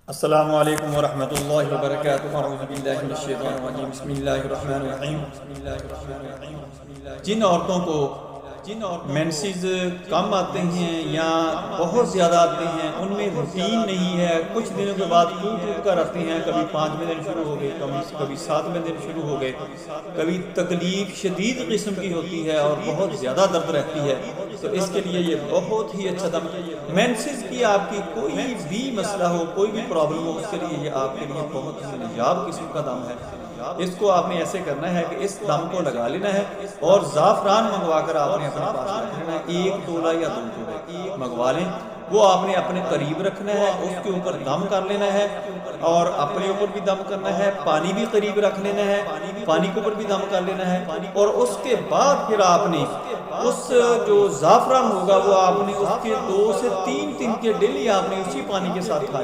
السلام علیکم ورحمۃ اللہ وبرکاتہ اعوذ باللہ من الشیطان الرجیم بسم اللہ الرحمن الرحیم جن عورتوں کو مینسز کم آتے ہیں یا بہت زیادہ آتے ہیں ان میں روٹین نہیں ہے، کچھ دنوں کے بعد ٹوٹ کر آتے ہیں، کبھی 5ویں دن شروع ہو گئے، کبھی 7ویں دن شروع ہو گئے، کبھی تکلیف شدید قسم کی ہوتی ہے اور بہت زیادہ درد رہتی ہے، تو اس کے لیے یہ بہت ہی اچھا دم مینسز کی آپ کی کوئی بھی مسئلہ ہو، کوئی بھی پرابلم ہو، اس کے لیے یہ آپ کے لیے بہت ہی نجاب قسم کا دم ہے۔ اس کو آپ نے ایسے کرنا ہے کہ اس دم کو لگا لینا ہے اور زعفران منگوا کر آپ نے اپنے پاس رکھ لینا ہے، 1 تولہ یا 2 تولہ منگوا لیں، وہ آپ نے اپنے قریب رکھنا ہے، اس کے اوپر دم کر لینا ہے اور اپنے اوپر بھی دم کرنا ہے، پانی بھی قریب رکھ لینا ہے، پانی کے اوپر بھی دم کر لینا ہے، اور اس کے بعد پھر آپ نے اس جو زعفران ہوگا وہ آپ نے اس کے 2 سے 3 دن کے ڈیلی آپ نے اسی پانی کے ساتھ کھانا